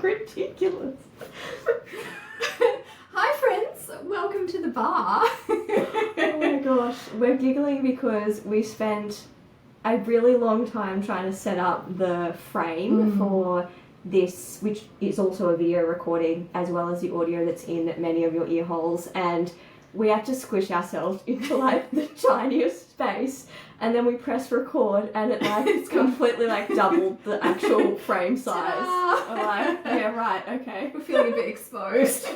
ridiculous. Hi friends, welcome to the bar. Oh my gosh, we're giggling because we spent a really long time trying to set up the frame for this, which is also a video recording as well as the audio that's in many of your ear holes, and we had to squish ourselves into like the tiniest space, and then we press record and it like it's completely like doubled the actual frame size. I'm like, yeah, right, okay. We're feeling a bit exposed.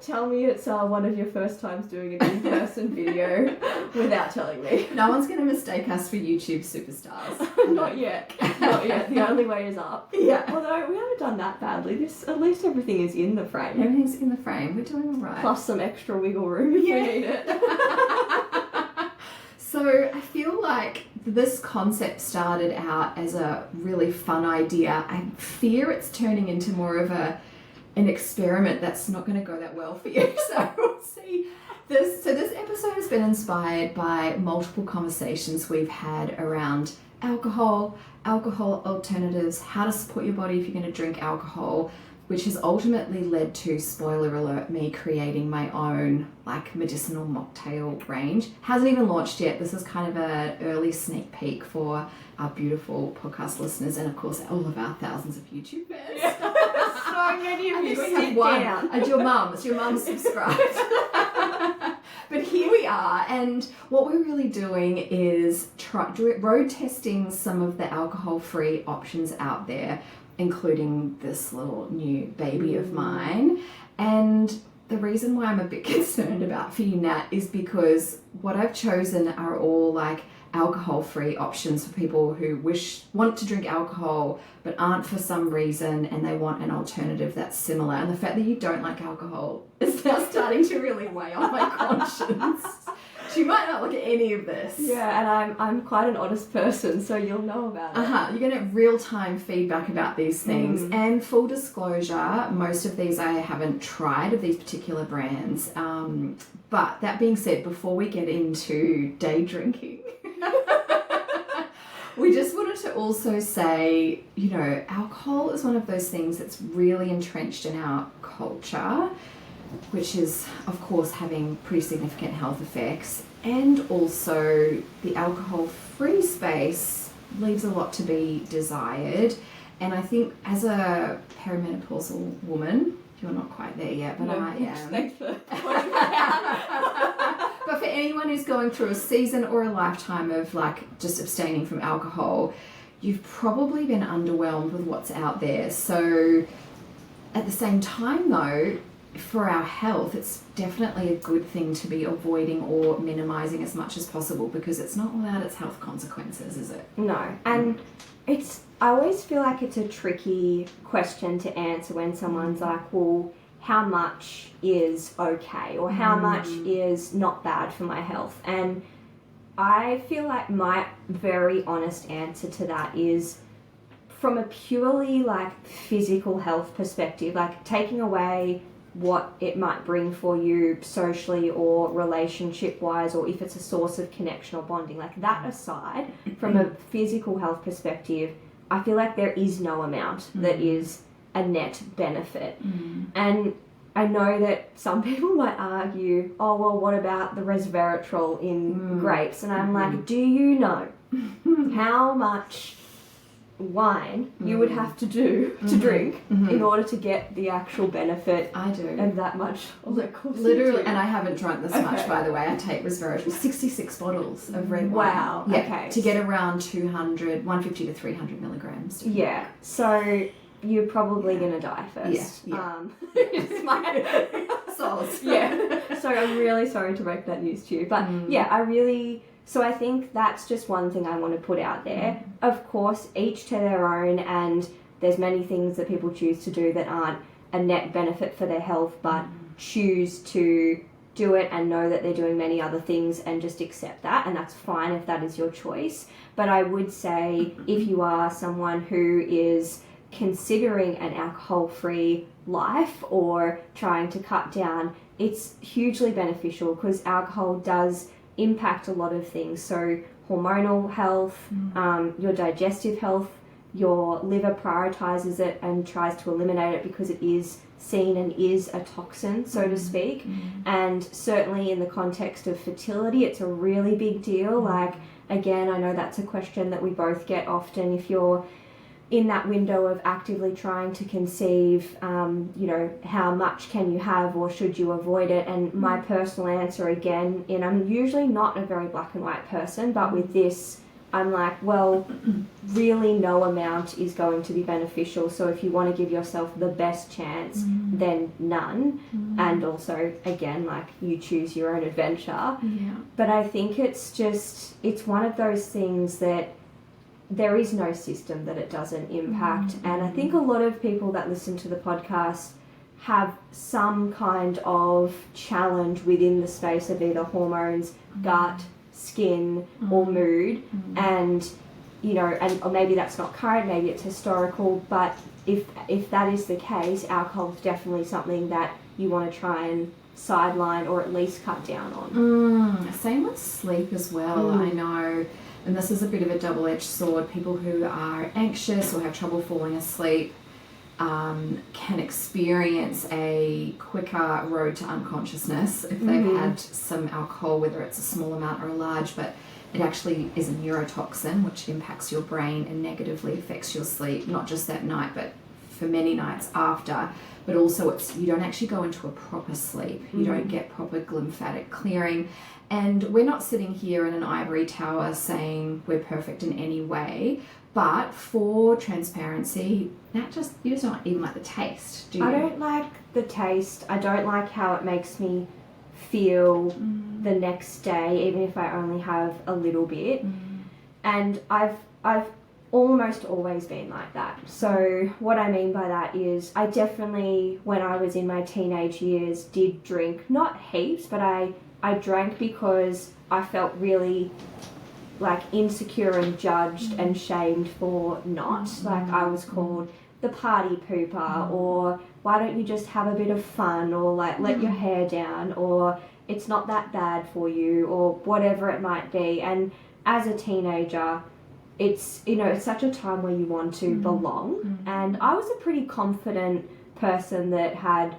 Tell me it's one of your first times doing an in-person video without telling me. No one's going to mistake us for YouTube superstars. Not yet. Not yet. The only way is up. Yeah. Although we haven't done that badly. At least everything is in the frame. Everything's in the frame. We're doing all right. Plus some extra wiggle room if we need it. So I feel like this concept started out as a really fun idea. I fear it's turning into more of an experiment that's not going to go that well for you. So we'll see. This episode has been inspired by multiple conversations we've had around alcohol alternatives, how to support your body if you're going to drink alcohol, which has ultimately led to, spoiler alert, me creating my own like medicinal mocktail range. Hasn't even launched yet. This is kind of an early sneak peek for our beautiful podcast listeners and of course all of our thousands of YouTube fans. Yeah. So many of you sit down. And your mum. It's your mum subscribed. But here we are, and what we're really doing is road testing some of the alcohol-free options out there, including this little new baby of mine. And the reason why I'm a bit concerned about for you, Nat, is because what I've chosen are all like alcohol-free options for people who want to drink alcohol but aren't for some reason, and they want an alternative that's similar. And the fact that you don't like alcohol is now starting to really weigh on my conscience. She might not look at any of this. Yeah, and I'm quite an honest person, so you'll know about it. You're going to get real-time feedback about these things. And full disclosure, most of these I haven't tried, of these particular brands. But that being said, before we get into day drinking, we just wanted to also say, you know, alcohol is one of those things that's really entrenched in our culture, which is, of course, having pretty significant health effects. And also the alcohol-free space leaves a lot to be desired. And I think as a perimenopausal woman, you're not quite there yet, but I am. Thanks for But for anyone who's going through a season or a lifetime of like just abstaining from alcohol, you've probably been underwhelmed with what's out there. So at the same time though, for our health, it's definitely a good thing to be avoiding or minimizing as much as possible, because it's not without its health consequences, is it? No, and I always feel like it's a tricky question to answer when someone's like, well, how much is okay, or how much is not bad for my health? And I feel like my very honest answer to that is, from a purely like physical health perspective, like taking away what it might bring for you socially or relationship wise, or if it's a source of connection or bonding, like that aside, from a physical health perspective, I feel like there is no amount that is a net benefit. And I know that some people might argue, oh well, what about the resveratrol in grapes? And I'm like, do you know how much wine you would have to do to drink in order to get the actual benefit? I do. And that much Literally, and I haven't drunk this much, by the way. I take resveratrol, 66 bottles of red wine. Wow. Yeah, okay. to get around 150 to 300 milligrams. Yeah. So you're probably going to die first. Yeah. It's my Sauce. Yeah. So I'm really sorry to break that news to you. But so I think that's just one thing I want to put out there. Of course, each to their own, and there's many things that people choose to do that aren't a net benefit for their health, but choose to do it and know that they're doing many other things and just accept that, and that's fine if that is your choice. But I would say if you are someone who is considering an alcohol-free life or trying to cut down, it's hugely beneficial because alcohol does impact a lot of things. So hormonal health, your digestive health, your liver prioritizes it and tries to eliminate it because it is seen and is a toxin, so to speak. And certainly in the context of fertility, it's a really big deal. Like, again, I know that's a question that we both get often. If you're in that window of actively trying to conceive, you know, how much can you have or should you avoid it? And my personal answer, again, and I'm usually not a very black and white person, but with this, I'm like, well, really no amount is going to be beneficial. So if you want to give yourself the best chance, then none. And also, again, like, you choose your own adventure. Yeah. But I think it's one of those things that there is no system that it doesn't impact. And I think a lot of people that listen to the podcast have some kind of challenge within the space of either hormones, gut, skin, or mood. And, you know, or maybe that's not current, maybe it's historical, but if that is the case, alcohol is definitely something that you want to try and sideline or at least cut down on. Same with sleep as well. I know, and this is a bit of a double-edged sword. People who are anxious or have trouble falling asleep can experience a quicker road to unconsciousness if they've had some alcohol, whether it's a small amount or a large, but it actually is a neurotoxin which impacts your brain and negatively affects your sleep, not just that night, but for many nights after. But also you don't actually go into a proper sleep. You don't get proper glymphatic clearing. And we're not sitting here in an ivory tower saying we're perfect in any way, but for transparency, you just don't even like the taste, do you? I don't like the taste. I don't like how it makes me feel the next day, even if I only have a little bit. And I've almost always been like that. So what I mean by that is I definitely, when I was in my teenage years, did drink, not heaps, but I drank because I felt really like insecure and judged and shamed for not. Like, I was called the party pooper, or why don't you just have a bit of fun, or like let your hair down, or it's not that bad for you, or whatever it might be. And as a teenager, it's, you know, it's such a time where you want to belong. And I was a pretty confident person that had,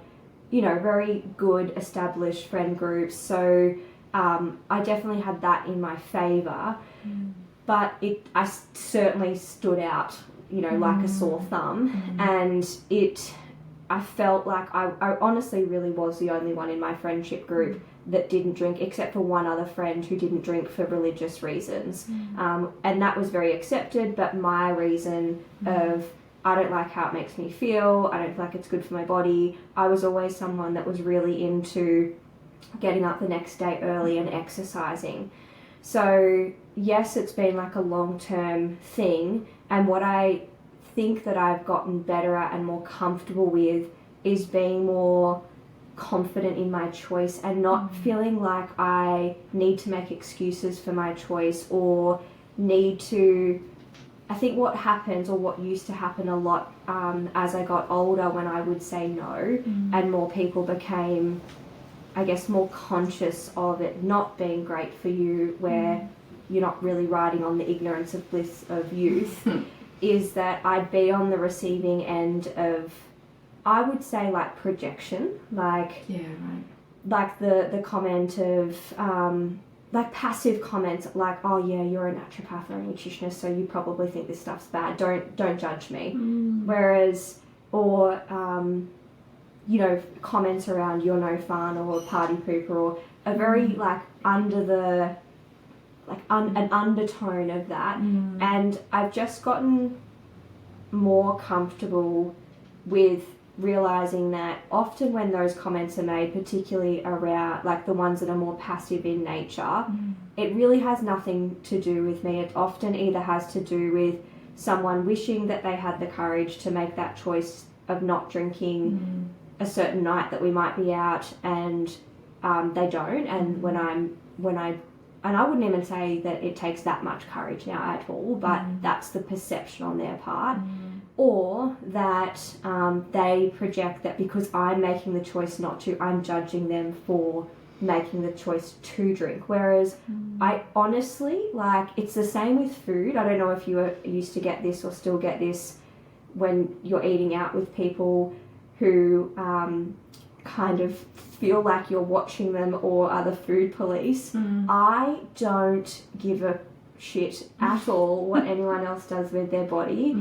you know, very good established friend groups. So I definitely had that in my favour. But I certainly stood out, you know, like a sore thumb. And I felt like I honestly really was the only one in my friendship group that didn't drink, except for one other friend who didn't drink for religious reasons. And that was very accepted, but my reason of, I don't like how it makes me feel, I don't feel like it's good for my body, I was always someone that was really into getting up the next day early and exercising. So yes, it's been like a long-term thing, and what I think that I've gotten better at and more comfortable with is being more confident in my choice and not feeling like I need to make excuses for my choice or need to. I think what happens, or what used to happen a lot as I got older, when I would say no and more people became, I guess, more conscious of it not being great for you, where you're not really riding on the ignorance of bliss of youth, is that I'd be on the receiving end of, I would say, like, projection, like, like the comment of, like, passive comments, like, oh yeah, you're a naturopath or a nutritionist, so you probably think this stuff's bad, don't judge me. Whereas, or you know, comments around you're no fun or party pooper, or a very like under the, like an undertone of that. And I've just gotten more comfortable with realizing that often when those comments are made, particularly around like the ones that are more passive in nature, it really has nothing to do with me. It often either has to do with someone wishing that they had the courage to make that choice of not drinking a certain night that we might be out, and they don't. And and I wouldn't even say that it takes that much courage now at all, but that's the perception on their part. Or that they project that because I'm making the choice not to, I'm judging them for making the choice to drink. Whereas I honestly, like, it's the same with food. I don't know if you used to get this or still get this when you're eating out with people who kind of feel like you're watching them or are the food police. I don't give a shit at all what anyone else does with their body.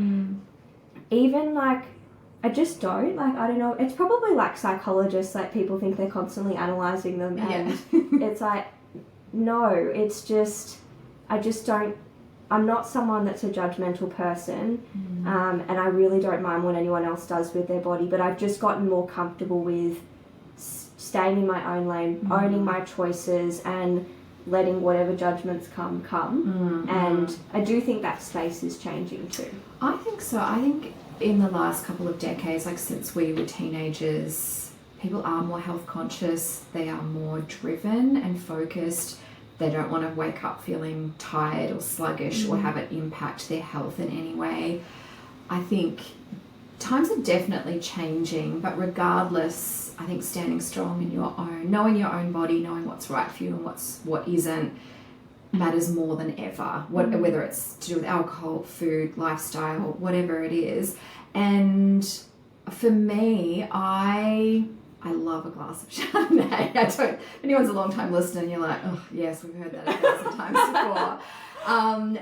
Even like, I just don't, like, I don't know, it's probably like psychologists, like people think they're constantly analysing them, and it's like, no, it's just, I just don't, I'm not someone that's a judgmental person, and I really don't mind what anyone else does with their body, but I've just gotten more comfortable with staying in my own lane, owning my choices, and letting whatever judgments come. And I do think that space is changing too. I think so. I think in the last couple of decades, like since we were teenagers, people are more health conscious, they are more driven and focused. They don't want to wake up feeling tired or sluggish or have it impact their health in any way. I think times are definitely changing, but regardless, I think standing strong in your own, knowing your own body, knowing what's right for you and what isn't, matters more than ever. Whether it's to do with alcohol, food, lifestyle, whatever it is. And for me, I love a glass of Chardonnay. If anyone's a long time listener and you're like, oh yes, we've heard that 1,000 times before.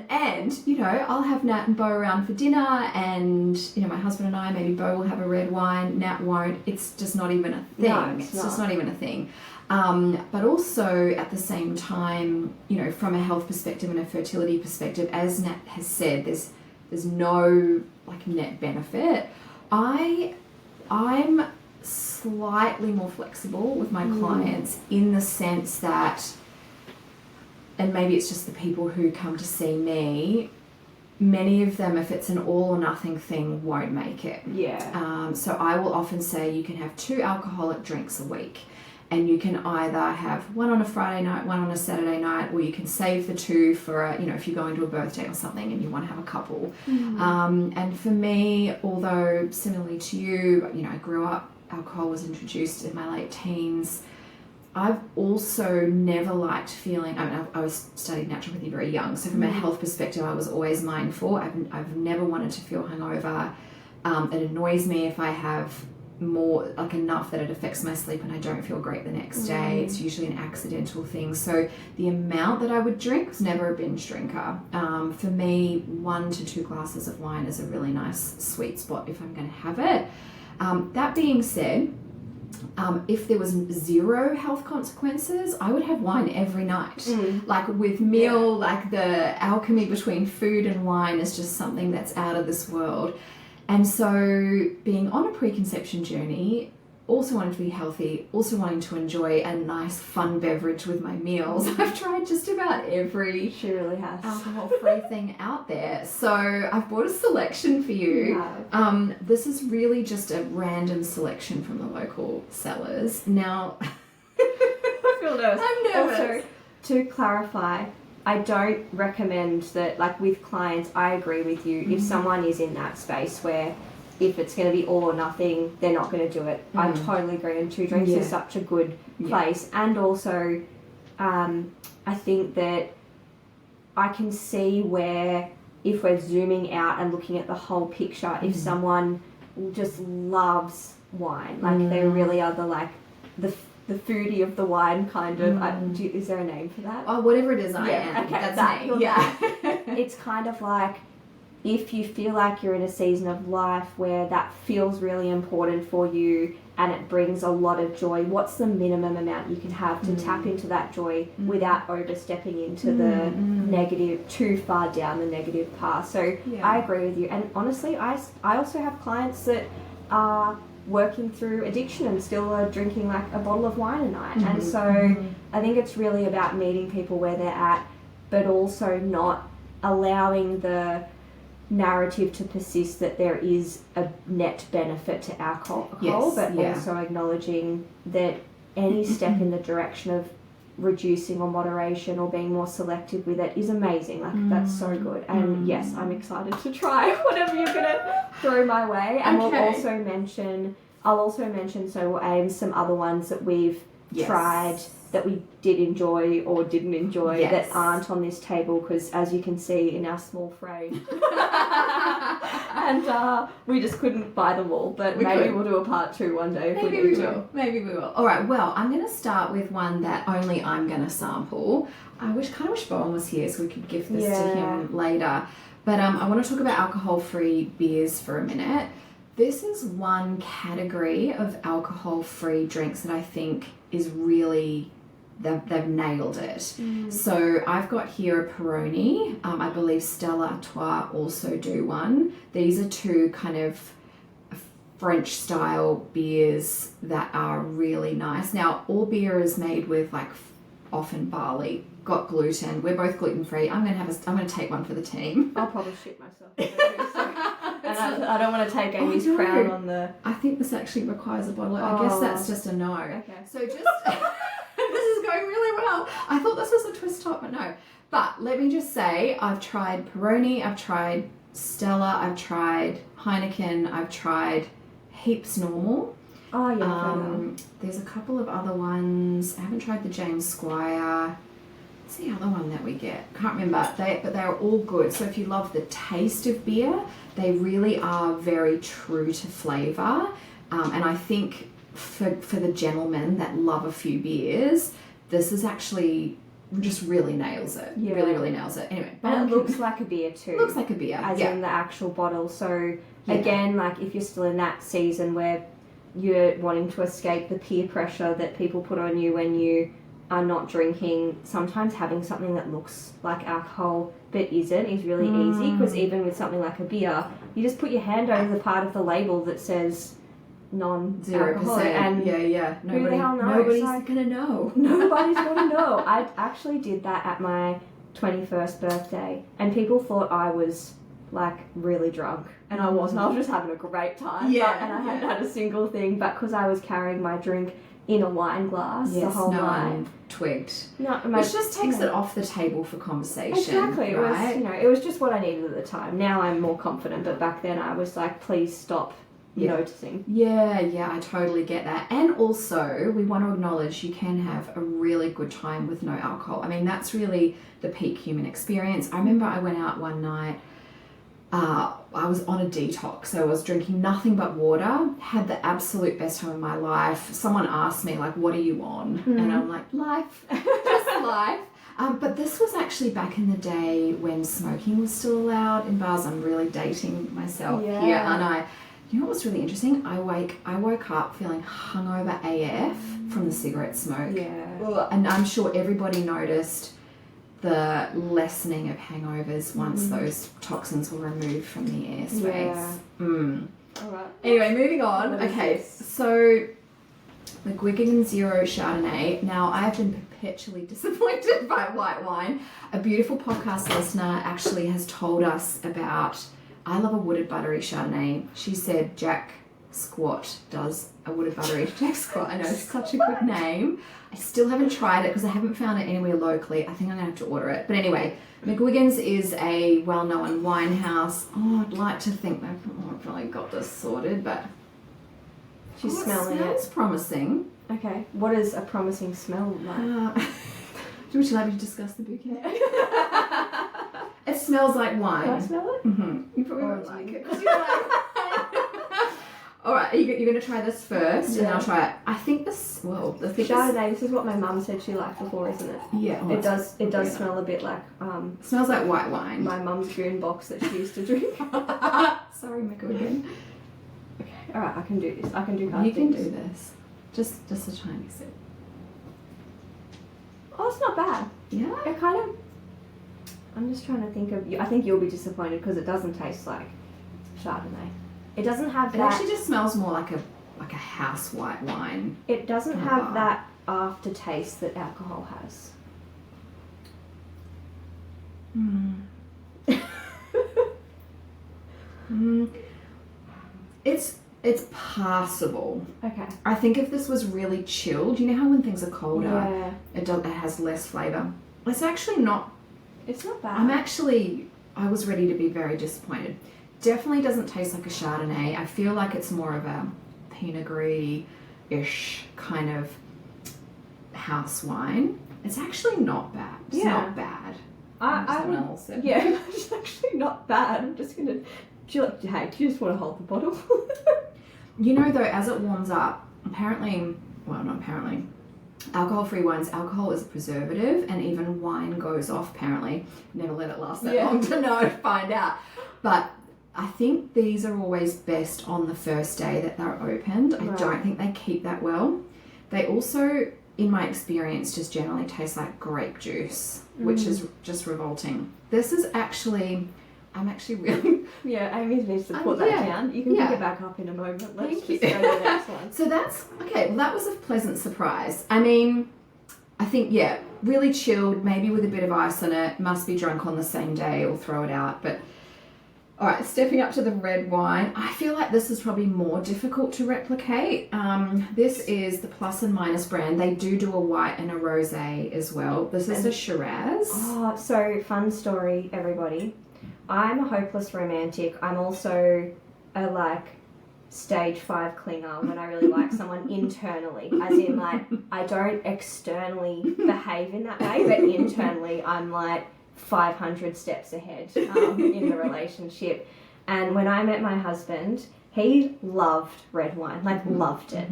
And, you know, I'll have Nat and Bo around for dinner, and, you know, my husband and I, maybe Bo will have a red wine, Nat won't. It's just not even a thing. No, it's just not even a thing. But also at the same time, you know, from a health perspective and a fertility perspective, as Nat has said, there's no like net benefit. I'm slightly more flexible with my clients in the sense that, and maybe it's just the people who come to see me, many of them, if it's an all or nothing thing, won't make it. So I will often say you can have 2 alcoholic drinks a week, and you can either have one on a Friday night, one on a Saturday night, or you can save the 2 for you know, if you're going to a birthday or something and you want to have a couple. And for me, although similarly to you, you know, I grew up, alcohol was introduced in my late teens. I've also never liked feeling, I mean, I was studying naturopathy very young, so from a health perspective, I was always mindful. I've never wanted to feel hungover. It annoys me if I have more, like enough that it affects my sleep and I don't feel great the next day. It's usually an accidental thing. So the amount that I would drink was never a binge drinker. For me, 1 to 2 glasses of wine is a really nice sweet spot if I'm going to have it. That being said, if there was 0 health consequences, I would have wine every night. Like with meal, like the alchemy between food and wine is just something that's out of this world. And so being on a preconception journey, also wanting to be healthy, also wanting to enjoy a nice fun beverage with my meals, I've tried just about every She really has. alcohol-free thing out there. So I've bought a selection for you. This is really just a random selection from the local sellers. Now, I feel nervous. I'm nervous. Also, to clarify, I don't recommend that, like with clients, I agree with you. If someone is in that space where if it's going to be all or nothing, they're not going to do it. I totally agree. And 2 drinks is such a good place. And also, I think that I can see where, if we're zooming out and looking at the whole picture, if someone just loves wine, like they really are the foodie of the wine kind of. Is there a name for that? Oh, whatever it is, I am. Okay, That's me. It's kind of like, if you feel like you're in a season of life where that feels really important for you and it brings a lot of joy, what's the minimum amount you can have to tap into that joy without overstepping into the negative, too far down the negative path? So I agree with you. And honestly, I also have clients that are working through addiction and still are drinking like a bottle of wine a night. And so I think it's really about meeting people where they're at, but also not allowing the narrative to persist that there is a net benefit to alcohol, but also acknowledging that any step in the direction of reducing or moderation or being more selective with it is amazing. Like that's so good. And yes, I'm excited to try whatever you're gonna throw my way. And I'll also mention, so we'll aim some other ones that we've Yes. tried that we did enjoy or didn't enjoy Yes. that aren't on this table, because as you can see in our small frame, and we just couldn't buy them all. But maybe we'll do a part 2 one day if Maybe we we need to. will. Maybe we will. All right. Well, I'm going to start with one that only I'm going to sample. I kind of wish Bowen was here so we could give this to him later. But I want to talk about alcohol-free beers for a minute. This is one category of alcohol-free drinks that I think is really, they've nailed it. So I've got here a Peroni. I believe Stella Artois also do one. These are 2 kind of French-style beers that are really nice. Now, all beer is made with like often barley, got gluten. We're both gluten-free. I'm gonna take one for the team. I'll probably shit myself. And I don't want to take Amy's crown on the... I think this actually requires a bottle. I guess that's just a no. Okay. So just... this is going really well. I thought this was a twist top, but no. But let me just say, I've tried Peroni, I've tried Stella, I've tried Heineken, I've tried heaps normal. Oh, yeah. There's a couple of other ones. I haven't tried the James Squire. What's the other one that we get? Can't remember. But they're all good. So if you love the taste of beer, they really are very true to flavour. And I think for the gentlemen that love a few beers, this is actually just really nails it. Yeah. Really, really nails it. Anyway. And it looks like a beer too. Looks like a beer. As in the actual bottle. So again, like if you're still in that season where you're wanting to escape the peer pressure that people put on you when you are not drinking, sometimes having something that looks like alcohol but isn't is really easy, because even with something like a beer, you just put your hand over the part of the label that says non-alcoholic, and who the hell knows? Nobody's gonna know. Nobody's gonna know. I actually did that at my 21st birthday, and people thought I was like really drunk, and I wasn't. I was just having a great time. And I hadn't had a single thing, but because I was carrying my drink in a wine glass the whole night. Twigged. Which just takes it off the table for conversation. Exactly. Right? It was, it was just what I needed at the time. Now I'm more confident, but back then I was like, please stop noticing. Yeah, I totally get that. And also, we want to acknowledge you can have a really good time with no alcohol. I mean, that's really the peak human experience. I remember I went out one night. I was on a detox, so I was drinking nothing but water, had the absolute best time of my life. Someone asked me, like, what are you on? And I'm like, life, just life. But this was actually back in the day when smoking was still allowed in bars. I'm really dating myself here, aren't I? You know what was really interesting? I woke up feeling hungover AF from the cigarette smoke. Yeah. And I'm sure everybody noticed the lessening of hangovers once those toxins were removed from the air space. All right. Anyway, moving on. Okay, so the Guigan Zero Chardonnay. Now, I have been perpetually disappointed by white wine. A beautiful podcast listener actually has told us about, I love a wooded buttery Chardonnay. She said Jack Squat does a wooded buttery Jack Squat. I know, it's such a good name. I still haven't tried it because I haven't found it anywhere locally. I think I'm going to have to order it. But anyway, McGuigan's is a well-known wine house. Oh, I'd like to think they've probably got this sorted, but She's smelling it. It smells promising. Okay. What does a promising smell like? Would you like me to discuss the bouquet? It smells like wine. Can I smell it? Mm-hmm. You probably won't like it. All right, you're going to try this first, and I'll try it. I think this, the thickest... Chardonnay, this is what my mum said she liked before, isn't it? Yeah. Oh, it does smell a bit like... It smells like white wine. My mum's goon box that she used to drink. Sorry, McGuigan. Okay, all right, I can do this. I can do hard You things. can do this. Just a tiny sip. Oh, it's not bad. Yeah? It kind of... I'm just trying to think of... I think you'll be disappointed because it doesn't taste like Chardonnay. It doesn't have It that... actually just smells more like a house white wine. It doesn't have that aftertaste that alcohol has. It's passable. Okay. I think if this was really chilled, you know how when things are colder, Yeah. it has less flavour. It's actually not... It's not bad. I was ready to be very disappointed. Definitely doesn't taste like a Chardonnay. I feel like it's more of a Pinot Gris-ish kind of house wine. It's actually not bad. It's not bad. Yeah, it's actually not bad. I'm just gonna. Do you just want to hold the bottle? You know, though, as it warms up, alcohol-free wines, alcohol is a preservative, and even wine goes off, apparently. Never let it last that long to find out. But I think these are always best on the first day that they're opened. I don't think they keep that well. They also, in my experience, just generally taste like grape juice, which is just revolting. This is actually... I'm actually really... Yeah, Amy needs to put that down. You can pick it back up in a moment. Let's just go to the next one. So that's... Okay, well, that was a pleasant surprise. I mean, I think, really chilled, maybe with a bit of ice in it. Must be drunk on the same day or throw it out. But, all right, stepping up to the red wine. I feel like this is probably more difficult to replicate. This is the Plus and Minus brand. They do a white and a rosé as well. This is the Shiraz. Oh, so fun story, everybody. I'm a hopeless romantic. I'm also a stage 5 clinger when I really like someone internally, as in I don't externally behave in that way, but internally I'm 500 steps ahead in the relationship. And when I met my husband, he loved red wine, loved it.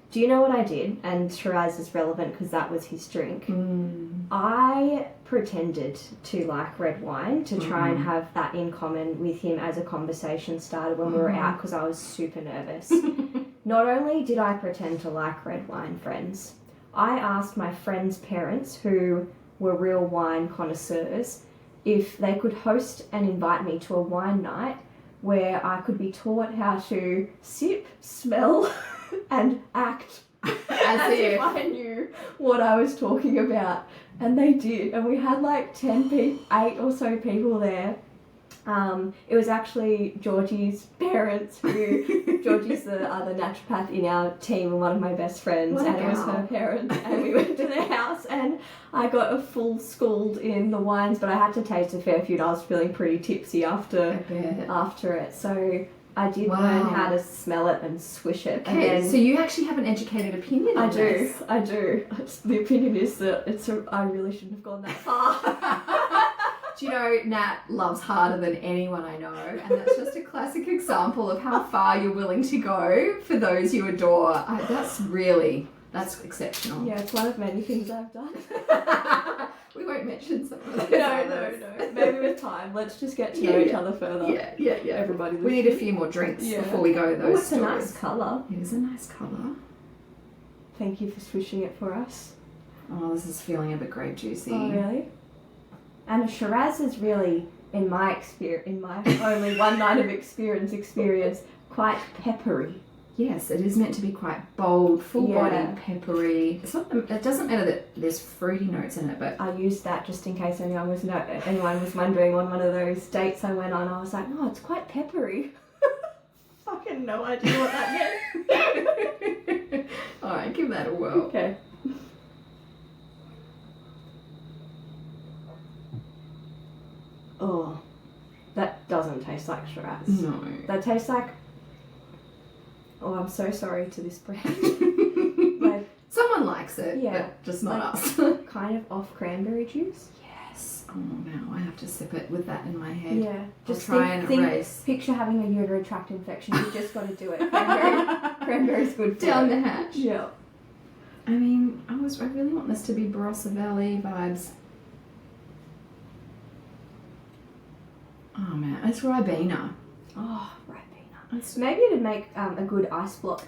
Do you know what I did? And Shiraz is relevant because that was his drink. I pretended to like red wine to try and have that in common with him as a conversation starter when we were out, because I was super nervous. Not only did I pretend to like red wine, friends, I asked my friends' parents, who were real wine connoisseurs, if they could host and invite me to a wine night where I could be taught how to sip, smell, and act as if I knew what I was talking about. And they did, and we had 8 or so people there. It was actually Georgie's parents, Georgie's the other naturopath in our team and one of my best friends, and it was her parents, and we went to their house and I got a full schooled in the wines, but I had to taste a fair few and I was feeling pretty tipsy after it. So I did learn how to smell it and swish it. Okay, so you actually have an educated opinion on this. I do. The opinion is that I really shouldn't have gone that far. Do you know, Nat loves harder than anyone I know, and that's just a classic example of how far you're willing to go for those you adore. That's exceptional. Yeah, it's one of many things I've done. We won't mention some of those. No. Maybe with time. Let's just get to know each other further. Yeah. Everybody. We need a few more drinks before we go to those It's stories. a nice colour. It is a nice colour. Thank you for swishing it for us. Oh, this is feeling a bit grape juicy. Oh, really? And a Shiraz is really, in my only one night of experience, quite peppery. Yes, it is meant to be quite bold, full-bodied, peppery. It doesn't matter that there's fruity notes in it, but... I used that just in case anyone was wondering. On one of those dates I went on, I was like, no, it's quite peppery. Fucking no idea what that meant. Alright, give that a whirl. Okay. Oh, that doesn't taste like Shiraz. No. That tastes like... Oh, I'm so sorry to this brand. Someone likes it, but just not us. Kind of off cranberry juice. Yes. Oh, now I have to sip it with that in my head. Yeah. Just try and erase. Picture having a uterine tract infection. You've just got to do it. Cranberry's good for Down the hatch. Yeah. I mean, I really want this to be Barossa Valley vibes. Oh man, it's Ribena. Oh, Ribena. Maybe it'd make a good ice block.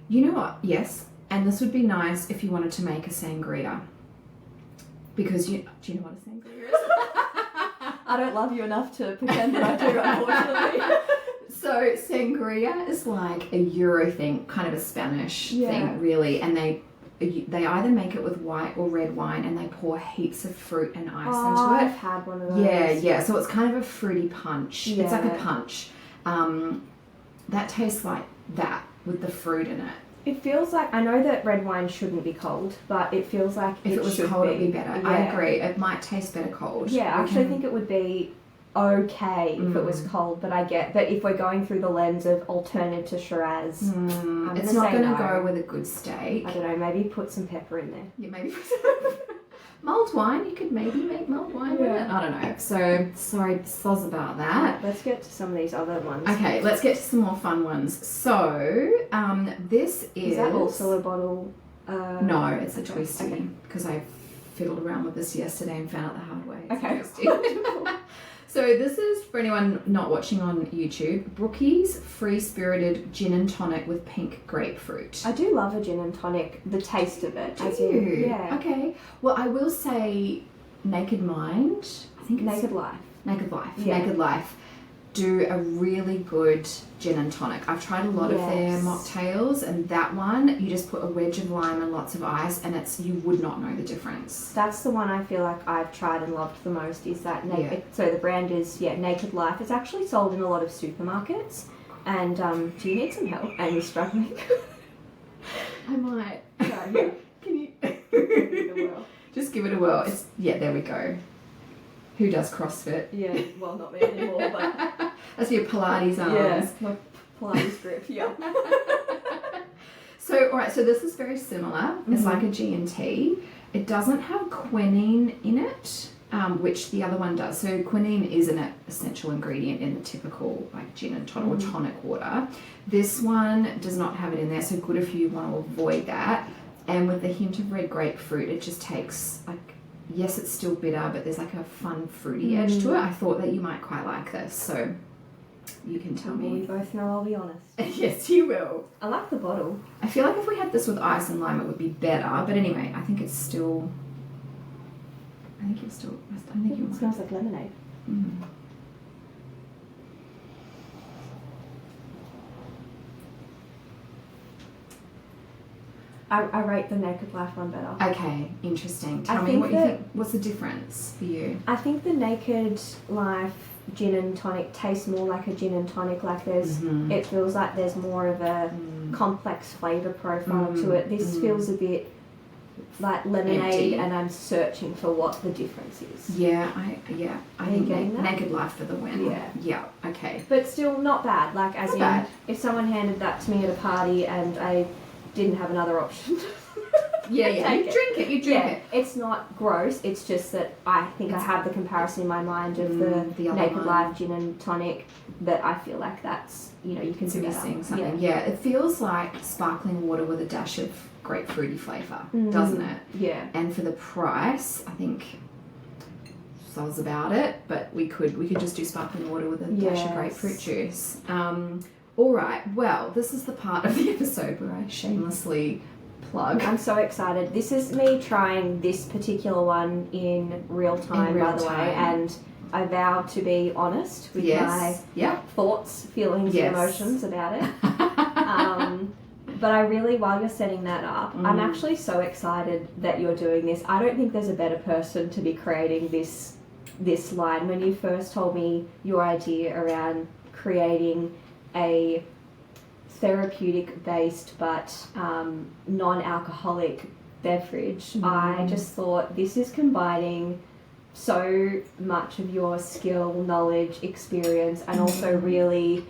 You know what? Yes, and this would be nice if you wanted to make a sangria. Because do you know what a sangria is? I don't love you enough to pretend that I do, unfortunately. So sangria is like a Euro thing, kind of a Spanish thing, really, and they either make it with white or red wine, and they pour heaps of fruit and ice into it. I've had one of those. Yeah. So it's kind of a fruity punch. Yeah. It's like a punch. That tastes like that with the fruit in it. It feels like, I know that red wine shouldn't be cold, but it feels like if it was cold, it'd be better. Yeah. I agree. It might taste better cold. Yeah, I actually think it would be okay if it was cold, but I get that if we're going through the lens of alternative to Shiraz, it's not going to go with a good steak. I don't know, maybe put some pepper in there. Yeah, maybe put some mulled wine. You could maybe make mulled wine with it. I don't know. So, sorry, soz about that. Let's get to some of these other ones. Okay, let's get to some more fun ones. So, this is... Is that also a bottle? No, it's a twisty, because I fiddled around with this yesterday and found out the hard way. It's Okay. So this is, for anyone not watching on YouTube, Brookie's Free-Spirited Gin and Tonic with pink grapefruit. I do love a gin and tonic, the taste of it. Do you? Yeah. Okay. Well, I will say Naked Mind, I think Naked Life. Naked Life. Yeah. Naked Life do a really good gin and tonic. I've tried a lot of their mocktails, and that one, you just put a wedge of lime and lots of ice, and you would not know the difference. That's the one I feel like I've tried and loved the most, is that Naked. So the brand is, Naked Life. It's actually sold in a lot of supermarkets. And do you need some help? And you're struggling? I might. Sorry. Can you... Give it a whirl. Just give it a whirl. There we go. Who does CrossFit? Yeah, well, not me anymore, but... That's your Pilates arms. Yeah, my Pilates grip, yeah. So, alright, so this is very similar. It's like a G&T. It doesn't have quinine in it, which the other one does. So quinine is an essential ingredient in the typical like gin and tonic or tonic water. This one does not have it in there, so good if you want to avoid that. And with the hint of red grapefruit, it just takes yes, it's still bitter, but there's like a fun fruity edge to it. I thought that you might quite like this, so you can tell me. We both know I'll be honest. Yes, you will. I like the bottle. I feel like if we had this with ice and lime, it would be better. But anyway, I think it's still... I think it smells like lemonade. I rate the Naked Life one better. Okay, interesting. Tell me what you think. What's the difference for you? I think the Naked Life gin and tonic tastes more like a gin and tonic. Like it feels like there's more of a complex flavour profile to it. This feels a bit like lemonade, empty. And I'm searching for what the difference is. I think Naked Life for the win. Yeah. Okay. But still not bad. Like if someone handed that to me at a party and I didn't have another option. You drink it. It's not gross. It's just that I think I have the comparison in my mind of the Naked Life gin and tonic. That I feel like that's you can do missing something. Yeah, it feels like sparkling water with a dash of grapefruity flavour, doesn't it? Yeah. And for the price, I think soz about it, but we could just do sparkling water with a dash of grapefruit juice. All right. Well, this is the part of the episode where I shamelessly plug. I'm so excited. This is me trying this particular one in real time, by the way, and I vow to be honest with my thoughts, feelings, and emotions about it. But I really, while you're setting that up, I'm actually so excited that you're doing this. I don't think there's a better person to be creating this line. When you first told me your idea around creating a therapeutic based but non-alcoholic beverage, I just thought this is combining so much of your skill, knowledge, experience, and also really,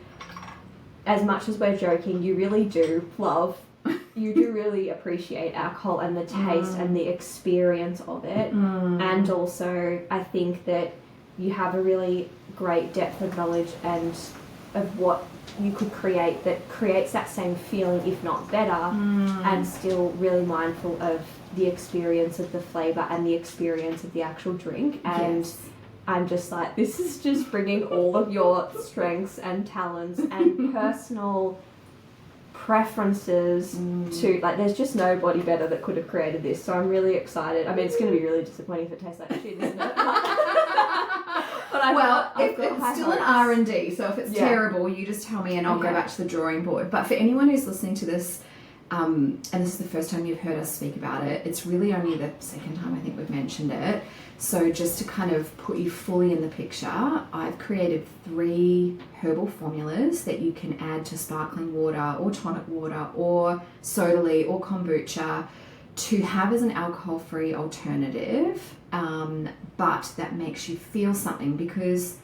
as much as we're joking, you really do really appreciate alcohol and the taste and the experience of it. And also I think that you have a really great depth of knowledge and of what you could create that creates that same feeling, if not better, and still really mindful of the experience of the flavour and the experience of the actual drink. And I'm just like, this is just bringing all of your strengths and talents and personal preferences to, like, there's just nobody better that could have created this. So I'm really excited. I mean, it's going to be really disappointing if it tastes like shit, isn't it? But it's still an R&D, so if it's terrible, you just tell me and I'll go back to the drawing board. But for anyone who's listening to this, and this is the first time you've heard us speak about it, it's really only the second time I think we've mentioned it. So just to kind of put you fully in the picture, I've created 3 herbal formulas that you can add to sparkling water or tonic water or Sodali or kombucha to have as an alcohol-free alternative, but that makes you feel something, because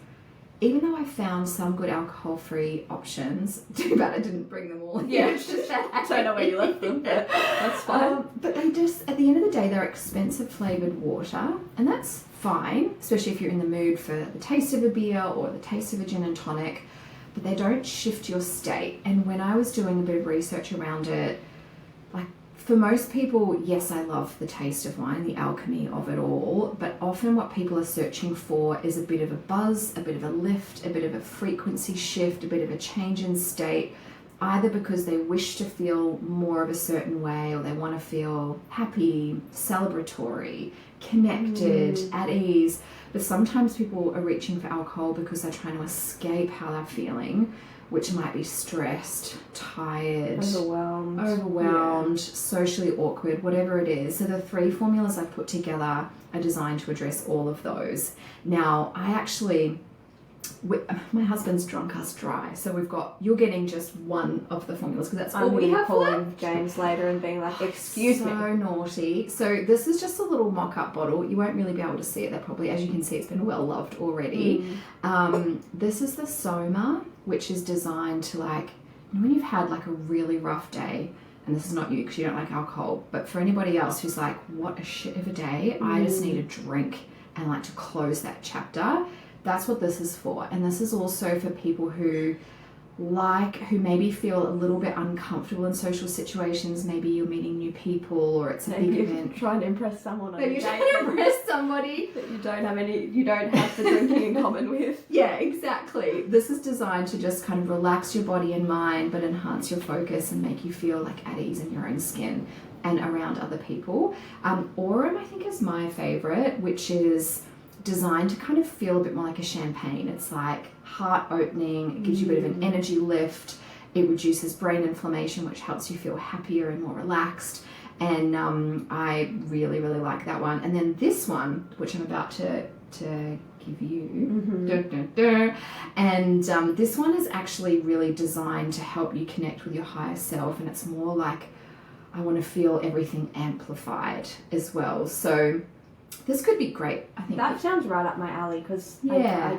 even though I found some good alcohol-free options, too bad I didn't bring them all. Yeah, It's just I don't know where you left them, but that's fine. but they just, at the end of the day, they're expensive flavoured water, and that's fine, especially if you're in the mood for the taste of a beer or the taste of a gin and tonic, but they don't shift your state. And when I was doing a bit of research around it, like, for most people, yes, I love the taste of wine, the alchemy of it all, but often what people are searching for is a bit of a buzz, a bit of a lift, a bit of a frequency shift, a bit of a change in state, either because they wish to feel more of a certain way or they want to feel happy, celebratory, connected, at ease. But sometimes people are reaching for alcohol because they're trying to escape how they're feeling, which might be stressed, tired, overwhelmed, socially awkward, whatever it is. So the 3 formulas I've put together are designed to address all of those. Now, my husband's drunk us dry, so you're getting just one of the formulas because that's all we have left. James later and being like, excuse me. So naughty. So this is just a little mock-up bottle. You won't really be able to see it. They're probably, as you can see, it's been well loved already. This is the Soma, which is designed to, like, when you've had like a really rough day, and this is not you because you don't like alcohol, but for anybody else who's like, what a shit of a day, I just need a drink and like to close that chapter. That's what this is for. And this is also for people who maybe feel a little bit uncomfortable in social situations. Maybe you're meeting new people, or it's a big event. Trying to impress someone on Maybe you're trying to impress somebody that you don't have the drinking in common with. Yeah, exactly. This is designed to just kind of relax your body and mind, but enhance your focus and make you feel like at ease in your own skin and around other people. Aurum, I think, is my favorite, which is designed to kind of feel a bit more like a champagne. It's like heart opening, it gives you a bit of an energy lift, it reduces brain inflammation, which helps you feel happier and more relaxed. And I really, really like that one. And then this one, which I'm about to give you, and this one is actually really designed to help you connect with your higher self, and it's more like, I want to feel everything amplified as well. So this could be great, I think. That sounds right up my alley, because I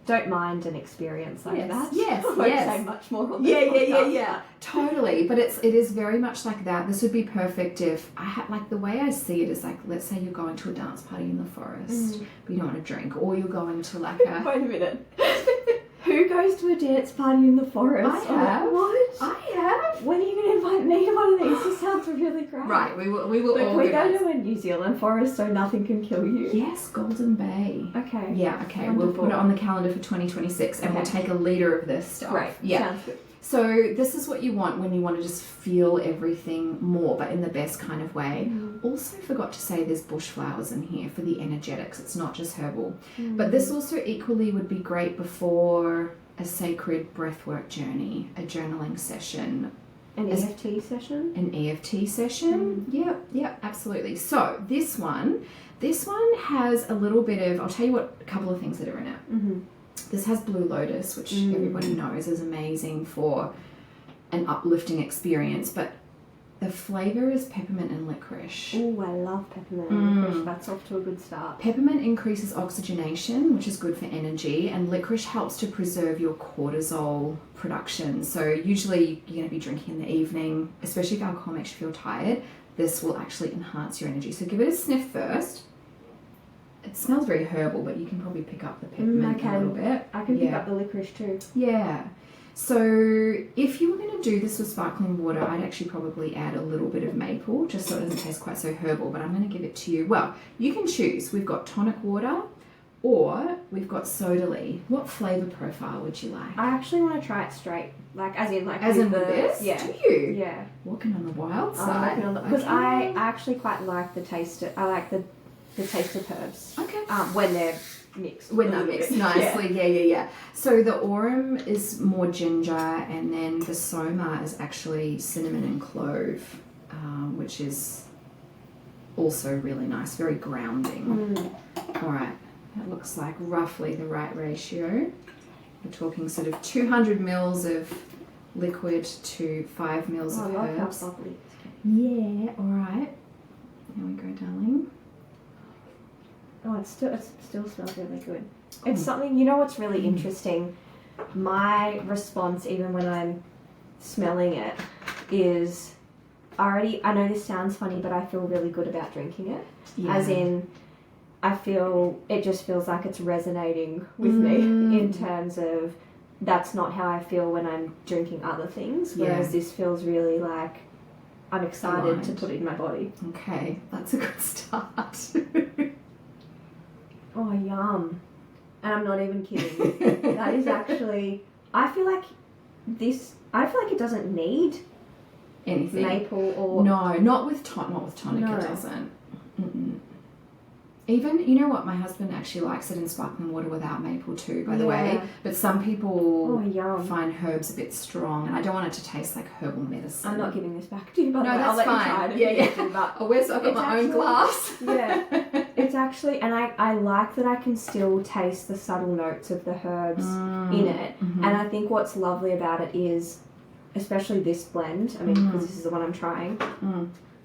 don't mind an experience like that. Yes, I won't say much more on this podcast. Yeah. Totally, but it is very much like that. This would be perfect if I had, like, the way I see it is like, let's say you're going to a dance party in the forest, but you don't want to drink, or you're going to like a... Wait a minute. Who goes to a dance party in the forest? I have. What? I have. When are you going to invite me to one of these? This sounds really great. Right, we will But all we go to a New Zealand forest so nothing can kill you? Yes, Golden Bay. Okay. Yeah, okay. Wonderful. We'll put it on the calendar for 2026 and we'll take a liter of this stuff. Great. Yeah. Sounds good. So this is what you want when you want to just feel everything more, but in the best kind of way. Also forgot to say there's bush flowers in here for the energetics. It's not just herbal. But this also equally would be great before a sacred breathwork journey, a journaling session. An EFT session? An EFT session. Yep, absolutely. So this one has a little bit of, I'll tell you a couple of things that are in it. This has Blue Lotus, which everybody knows is amazing for an uplifting experience, but the flavour is peppermint and licorice. Oh, I love peppermint and licorice. That's off to a good start. Peppermint increases oxygenation, which is good for energy, and licorice helps to preserve your cortisol production. So usually you're going to be drinking in the evening, especially if alcohol makes you feel tired. This will actually enhance your energy. So give it a sniff first. It smells very herbal, but you can probably pick up the peppermint a little bit. I can pick up the licorice too. Yeah. So if you were going to do this with sparkling water, I'd actually probably add a little bit of maple, just so it doesn't taste quite so herbal, but I'm going to give it to you. Well, you can choose. We've got tonic water, or we've got soda lee. What flavour profile would you like? I actually want to try it straight. As in with this? Yeah. Do you? Yeah. Walking on the wild side. Because I actually quite like the taste of, I like the taste of herbs. Okay. When they're mixed. When they're mixed nicely, yeah. So the Aurum is more ginger, and then the Soma is actually cinnamon and clove, which is also really nice, very grounding. All right, that looks like roughly the right ratio. We're talking sort of 200 mils of liquid to 5 mils of I love herbs. how bubbly. Yeah, all right. Here we go, darling. Oh, it still smells really good. It's something, you know what's really interesting? My response, even when I'm smelling it, is I know this sounds funny, but I feel really good about drinking it. Yeah. As in, it just feels like it's resonating with me in terms of that's not how I feel when I'm drinking other things, whereas this feels really like I'm excited to put it in my body. Okay, that's a good start. Oh, yum. And I'm not even kidding. That is actually, I feel like it doesn't need anything. Maple or... No, not with tonic, No. it doesn't. Mm-mm. Even, you know what, my husband actually likes it in sparkling water without maple too, by the way. But some people find herbs a bit strong, and I don't want it to taste like herbal medicine. I'm not giving this back to you, but no, that's fine. Yeah. Where's I've got my own glass. Yeah. It's actually, and I like that I can still taste the subtle notes of the herbs in it. Mm-hmm. And I think what's lovely about it is, especially this blend, I mean, because this is the one I'm trying,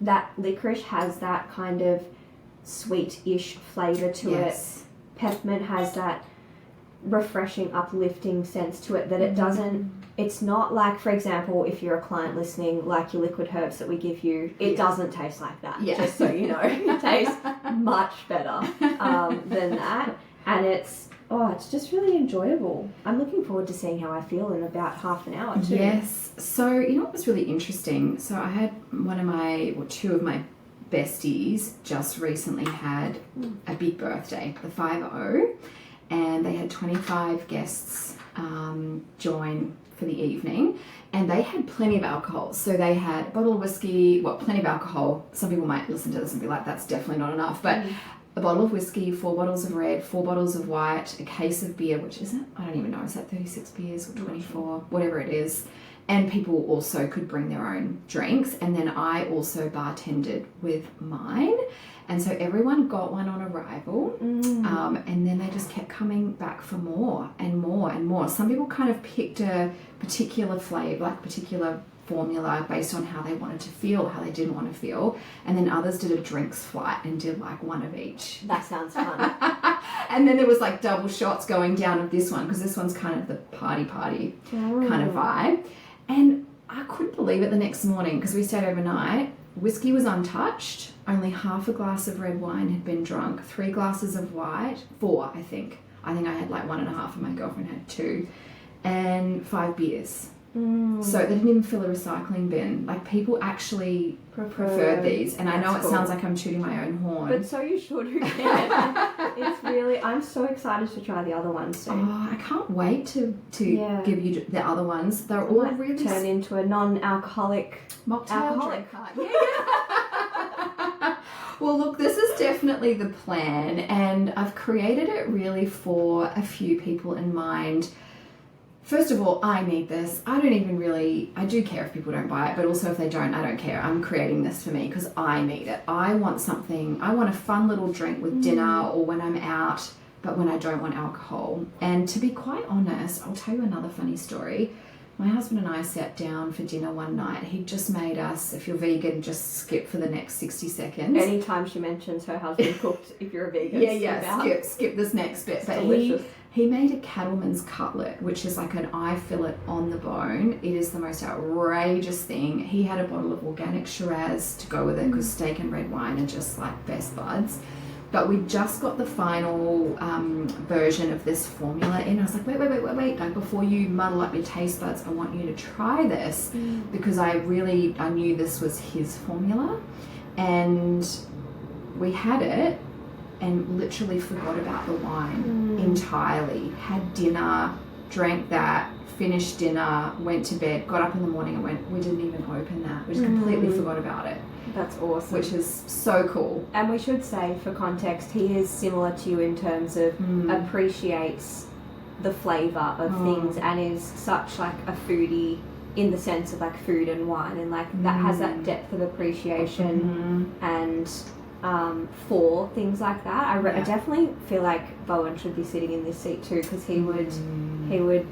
that licorice has that kind of sweet-ish flavour to it. Peppermint has that refreshing, uplifting sense to it that it doesn't, it's not like, for example, if you're a client listening, like your liquid herbs that we give you, it doesn't taste like that, just so you know. It tastes much better than that. And it's just really enjoyable. I'm looking forward to seeing how I feel in about half an hour too. Yes. So, you know what was really interesting? So I had two of my besties just recently had a big birthday, the 50, and they had 25 guests join for the evening, and they had plenty of alcohol. So they had a bottle of whiskey, plenty of alcohol. Some people might listen to this and be like, that's definitely not enough, but a bottle of whiskey, 4 bottles of red, 4 bottles of white, a case of beer, which isn't, I don't even know, is that 36 beers or 24, whatever it is. And people also could bring their own drinks. And then I also bartended with mine. And so everyone got one on arrival. And then they just kept coming back for more and more and more. Some people kind of picked a particular flavor, like particular formula based on how they wanted to feel, how they didn't want to feel. And then others did a drinks flight and did like one of each. That sounds fun. And then there was like double shots going down of this one, because this one's kind of the party kind of vibe. And I couldn't believe it the next morning, because we stayed overnight. Whiskey was untouched. Only half a glass of red wine had been drunk. 3 glasses of white. 4, I think. I think I had like 1.5 and my girlfriend had 2. And 5 beers. So they didn't even fill a recycling bin. Like, people actually preferred these. And I know it sounds like I'm tooting my own horn. But so you should. Who cares? It's really, I'm so excited to try the other ones too. Oh, I can't wait to give you the other ones. They're all really... turn into a non-alcoholic mocktail. Yeah. Well, look, this is definitely the plan. And I've created it really for a few people in mind. First of all, I need this. I do care if people don't buy it, but also if they don't, I don't care. I'm creating this for me because I need it. I want a fun little drink with dinner or when I'm out, but when I don't want alcohol. And to be quite honest, I'll tell you another funny story. My husband and I sat down for dinner one night. He just made us, if you're vegan, just skip for the next 60 seconds. Anytime she mentions her husband cooked, if you're a vegan, skip this next bit. But delicious. He made a cattleman's cutlet, which is like an eye fillet on the bone. It is the most outrageous thing. He had a bottle of organic Shiraz to go with it, because steak and red wine are just like best buds. But we just got the final version of this formula in. I was like, wait. Like, before you muddle up your taste buds, I want you to try this, because I knew this was his formula. And we had it and literally forgot about the wine entirely. Had dinner, drank that, finished dinner, went to bed, got up in the morning and went, we didn't even open that. We just completely forgot about it. That's awesome. Which is so cool. And we should say, for context, he is similar to you in terms of appreciates the flavour of things and is such like a foodie in the sense of like food and wine, and like that has that depth of appreciation and for things like that. I definitely feel like Bowen should be sitting in this seat too, because he would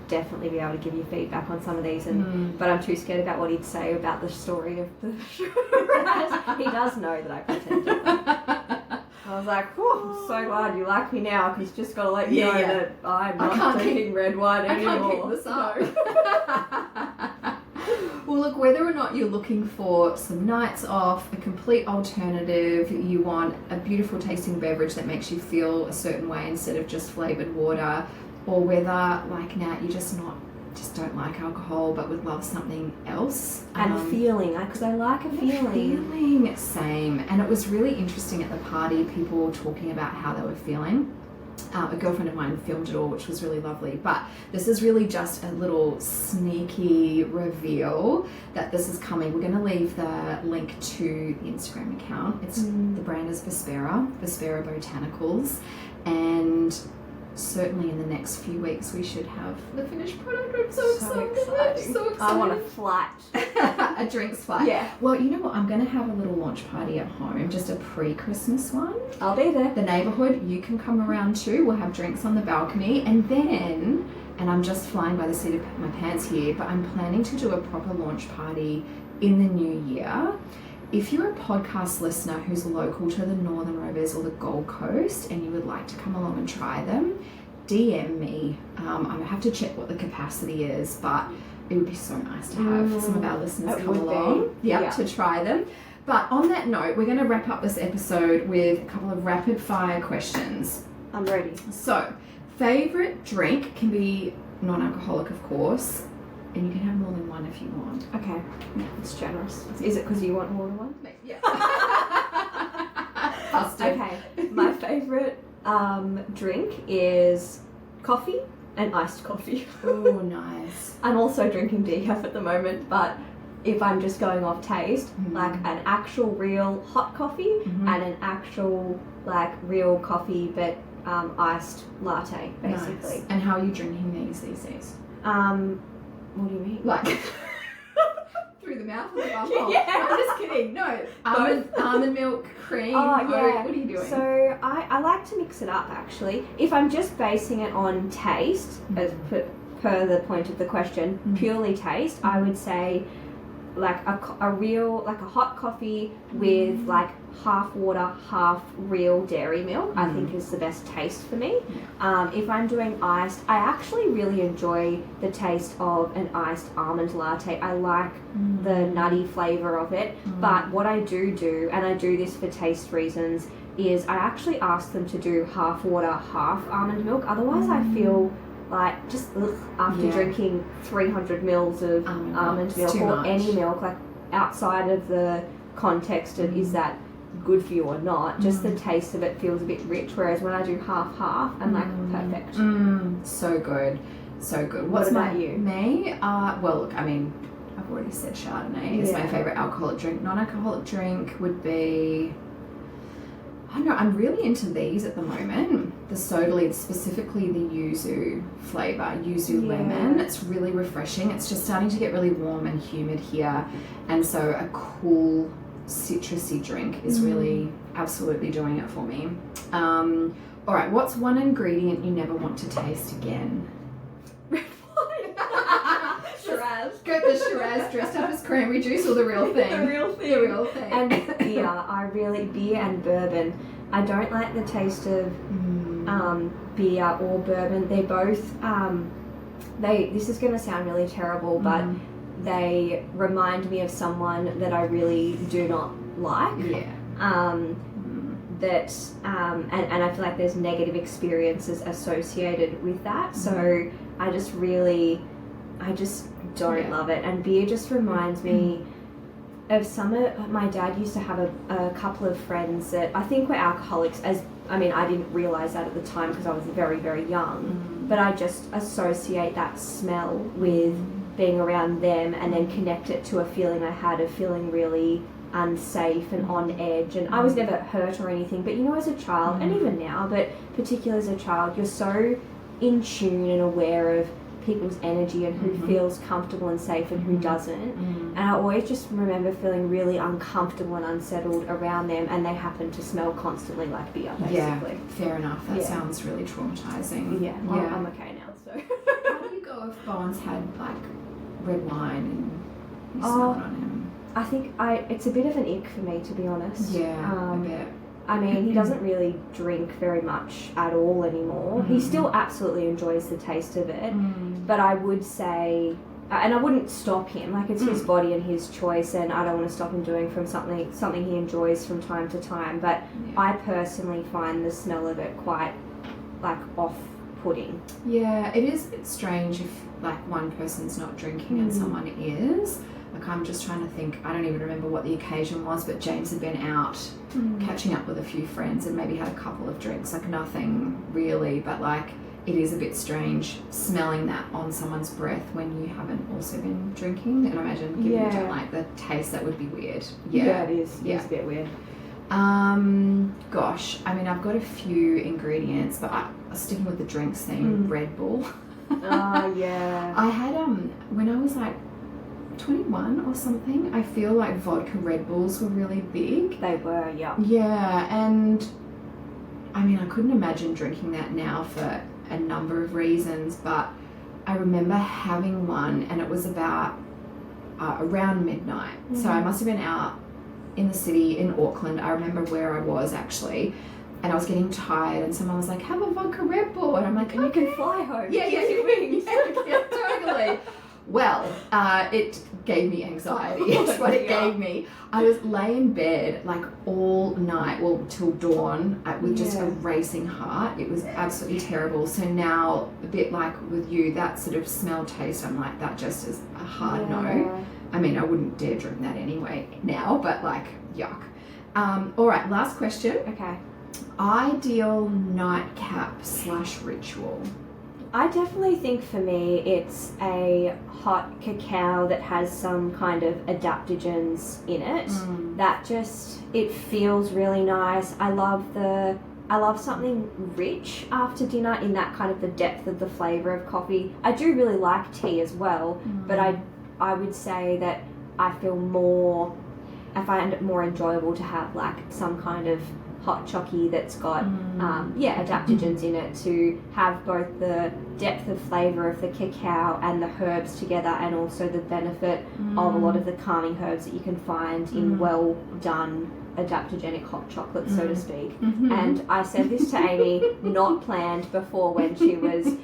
definitely be able to give you feedback on some of these, but I'm too scared about what he'd say about the story of the Shiraz. He does know that I pretend to. I was like, oh, I'm so glad you like me now, because just got to let you know that I'm not drinking red wine anymore. I can't keep this up. Well, look, whether or not you're looking for some nights off, a complete alternative, you want a beautiful tasting beverage that makes you feel a certain way instead of just flavoured water, or whether, like Nat, you just don't like alcohol but would love something else. And feeling, because I like a feeling. Same. And it was really interesting at the party, people talking about how they were feeling. A girlfriend of mine filmed it all, which was really lovely. But this is really just a little sneaky reveal that this is coming. We're going to leave the link to the Instagram account. It's the brand is Vespera Botanicals, and certainly in the next few weeks we should have the finished product. I'm so excited. So excited. I want a flight. A drinks flight. Yeah. Well, you know what? I'm going to have a little launch party at home, just a pre-Christmas one. I'll be there. The neighbourhood, you can come around too. We'll have drinks on the balcony, and then, and I'm just flying by the seat of my pants here, but I'm planning to do a proper launch party in the new year. If you're a podcast listener who's local to the Northern Rivers or the Gold Coast and you would like to come along and try them, DM me. I have to check what the capacity is, but it would be so nice to have some of our listeners come along to try them. But on that note, we're going to wrap up this episode with a couple of rapid fire questions. I'm ready. So, favourite drink can be non-alcoholic, of course. And you can have more than one if you want. Okay. It's generous. Is it because you want more than one? Yeah. Busted. Okay. My favourite drink is coffee and iced coffee. Oh, nice. I'm also drinking decaf at the moment, but if I'm just going off taste, like an actual real hot coffee and an actual like real coffee but iced latte, basically. Nice. And how are you drinking these days? What do you mean? Like through the mouth or the bumhole? Yeah. I'm just kidding. No. Almond milk, cream. Oh, yeah. What are you doing? So I like to mix it up actually. If I'm just basing it on taste, as per the point of the question, purely taste, I would say like a real, like a hot coffee with like half water, half real dairy milk, I think is the best taste for me. If I'm doing iced, I actually really enjoy the taste of an iced almond latte. I like the nutty flavour of it, but what I do, and I do this for taste reasons, is I actually ask them to do half water, half almond milk. Otherwise I feel like just after drinking 300 mils of almond milk or any milk, like outside of the context of is that good for you or not, just the taste of it feels a bit rich, whereas when I do half I'm like perfect. So good. What about you? Me? Well, look, I mean, I've already said Chardonnay is my favourite alcoholic drink. Non-alcoholic drink would be, I don't know, I'm really into these at the moment. The soda leads, specifically the yuzu flavour, yuzu lemon. It's really refreshing. It's just starting to get really warm and humid here, and so a cool citrusy drink is really absolutely doing it for me. All right, what's one ingredient you never want to taste again? Shiraz. Go the Shiraz dressed up as cranberry juice, or the real thing? The real thing. And beer, beer and bourbon. I don't like the taste of beer or bourbon. They're both, this is going to sound really terrible, but they remind me of someone that I really do not like. And I feel like there's negative experiences associated with that. So I just don't love it. And beer just reminds me of my dad used to have a couple of friends that I think were alcoholics. I didn't realise that at the time because I was very, very young. But I just associate that smell with being around them, and then connect it to a feeling I had of feeling really unsafe and on edge. And I was never hurt or anything, but as a child, and even now, but particularly as a child, you're so in tune and aware of people's energy and who feels comfortable and safe and who doesn't. And I always just remember feeling really uncomfortable and unsettled around them, and they happen to smell constantly like beer, basically. Yeah, fair enough. That sounds really traumatizing. I'm okay now, so. How do you go if Bowen's had like red wine and you smell it on him? I think it's a bit of an ick for me, to be honest. Yeah, a bit. I mean, he doesn't really drink very much at all anymore. He still absolutely enjoys the taste of it, but I would say, and I wouldn't stop him, like it's his body and his choice, and I don't want to stop him doing from something he enjoys from time to time, but I personally find the smell of it quite like off-putting. Yeah, it is a bit strange if like one person's not drinking and someone is. Like I'm just trying to think, I don't even remember what the occasion was, but James had been out catching up with a few friends and maybe had a couple of drinks, like nothing really, but like it is a bit strange smelling that on someone's breath when you haven't also been drinking. And I imagine given you don't like the taste, that would be weird. Yeah, it is. It's a bit weird. Gosh, I mean, I've got a few ingredients, but sticking with the drinks theme, Red Bull. Oh, yeah. I had, when I was like 21 or something, I feel like vodka Red Bulls were really big. They were, yeah. Yeah, and I mean, I couldn't imagine drinking that now for a number of reasons, but I remember having one and it was about around midnight. So I must have been out in the city in Auckland. I remember where I was actually, and I was getting tired and someone was like, have a vodka Red Bull, and I'm like, and you can fly home. Yeah, totally. Well, it gave me anxiety. It's what it gave me. I was lay in bed like all night, well, till dawn, with just a racing heart. It was absolutely terrible. So now, a bit like with you, that sort of smell taste, I'm like, that just is a hard no. I mean, I wouldn't dare drink that anyway now, but like, yuck. All right, last question. Okay. Ideal nightcap / ritual. I definitely think for me it's a hot cacao that has some kind of adaptogens in it. That just, it feels really nice. I love something rich after dinner in that kind of the depth of the flavour of coffee. I do really like tea as well, but I would say that I find it more enjoyable to have like some kind of hot chocky that's got adaptogens in it, to have both the depth of flavour of the cacao and the herbs together, and also the benefit of a lot of the calming herbs that you can find in well done adaptogenic hot chocolate, so to speak. And I said this to Amy, not planned before, when she was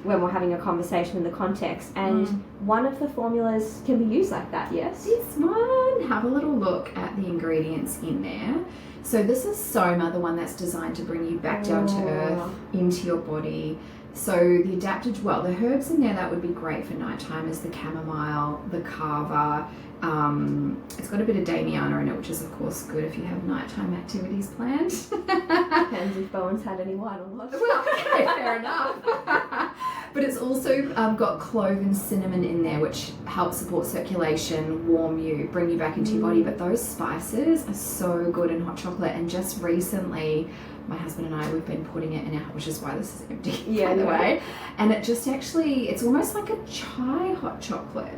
when we're having a conversation in the context, and one of the formulas can be used like that. Yes, this one, have a little look at the ingredients in there. So this is Soma, the one that's designed to bring you back down to earth, into your body. So the the herbs in there that would be great for nighttime is the chamomile, the kava. It's got a bit of Damiana in it, which is of course good if you have nighttime activities planned. Depends if Bowen's had any wine or not. Well, okay, fair enough. But it's also got clove and cinnamon in there, which helps support circulation, warm you, bring you back into your body. But those spices are so good in hot chocolate. And just recently, my husband and I, we've been putting it in our, which is why this is empty, by the way. And it just actually, it's almost like a chai hot chocolate.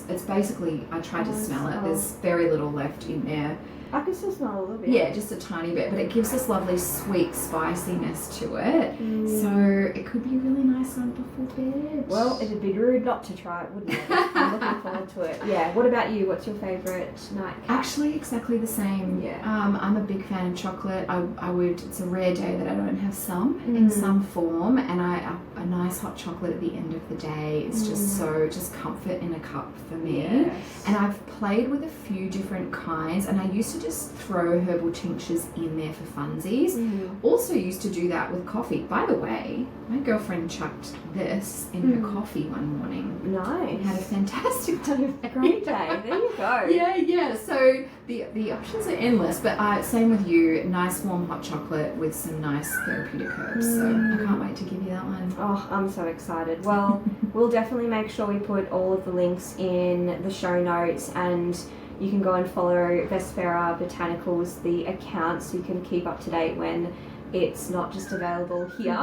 It's basically, I tried to smell it. There's very little left in there. I can still smell a little bit. Yeah, just a tiny bit, but it gives this lovely sweet spiciness to it. So it could be a really nice one before bed. Well, it'd be rude not to try it, wouldn't it? I'm looking forward to it. Yeah. What about you? What's your favourite nightcap? Actually, exactly the same. Yeah. I'm a big fan of chocolate. I would. It's a rare day that I don't have some in some form, and a nice hot chocolate at the end of the day. It's just comfort in a cup for me. Yes. And I've played with a few different kinds, and I used to just throw herbal tinctures in there for funsies. Also used to do that with coffee. By the way, my girlfriend chucked this in her coffee one morning. Nice. And had a fantastic day. Great day. There you go. Yeah. So the options are endless, but same with you. Nice warm hot chocolate with some nice therapeutic herbs. So I can't wait to give you that one. Oh, I'm so excited. Well, we'll definitely make sure we put all of the links in the show notes, and you can go and follow Vespera Botanicals, the account, so you can keep up to date when it's not just available here,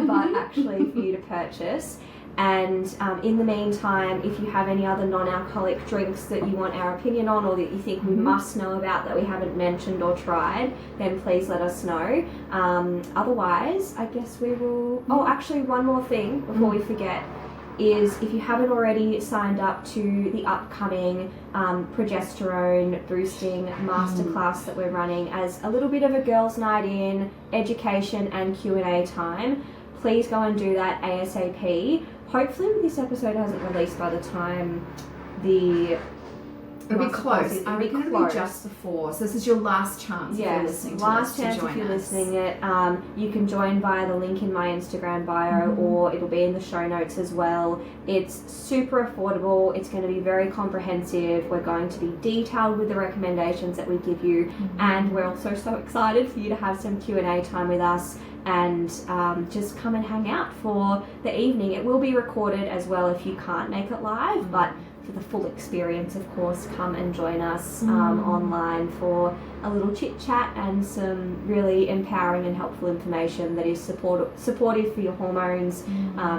but actually for you to purchase. And in the meantime, if you have any other non-alcoholic drinks that you want our opinion on, or that you think we must know about that we haven't mentioned or tried, then please let us know. Otherwise, I guess we will... Oh, actually, one more thing before we forget. is if you haven't already signed up to the upcoming progesterone boosting masterclass that we're running as a little bit of a girls' night in, education and Q&A time, please go and do that ASAP. Hopefully this episode hasn't released by the time the... It'll be close. I reckon it'll be close. just before. So this is your last chance if you're listening to last this chance to join if you're us. listening it. You can join via the link in my Instagram bio, or it'll be in the show notes as well. It's super affordable. It's going to be very comprehensive. We're going to be detailed with the recommendations that we give you, and we're also so excited for you to have some Q&A time with us and just come and hang out for the evening. It will be recorded as well if you can't make it live, but for the full experience, of course, come and join us online for a little chit chat and some really empowering and helpful information that is supportive for your hormones,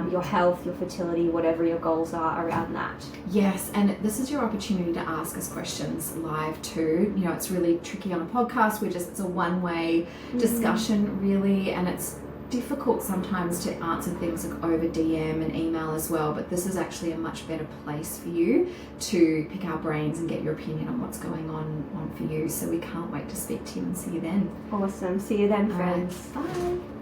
your health, your fertility, whatever your goals are around that. Yes, and this is your opportunity to ask us questions live too. You know, it's really tricky on a podcast. It's a one-way discussion really, and it's difficult sometimes to answer things over DM and email as well, but this is actually a much better place for you to pick our brains and get your opinion on what's going on for you. So we can't wait to speak to you and see you then. Awesome. See you then, friends. Bye.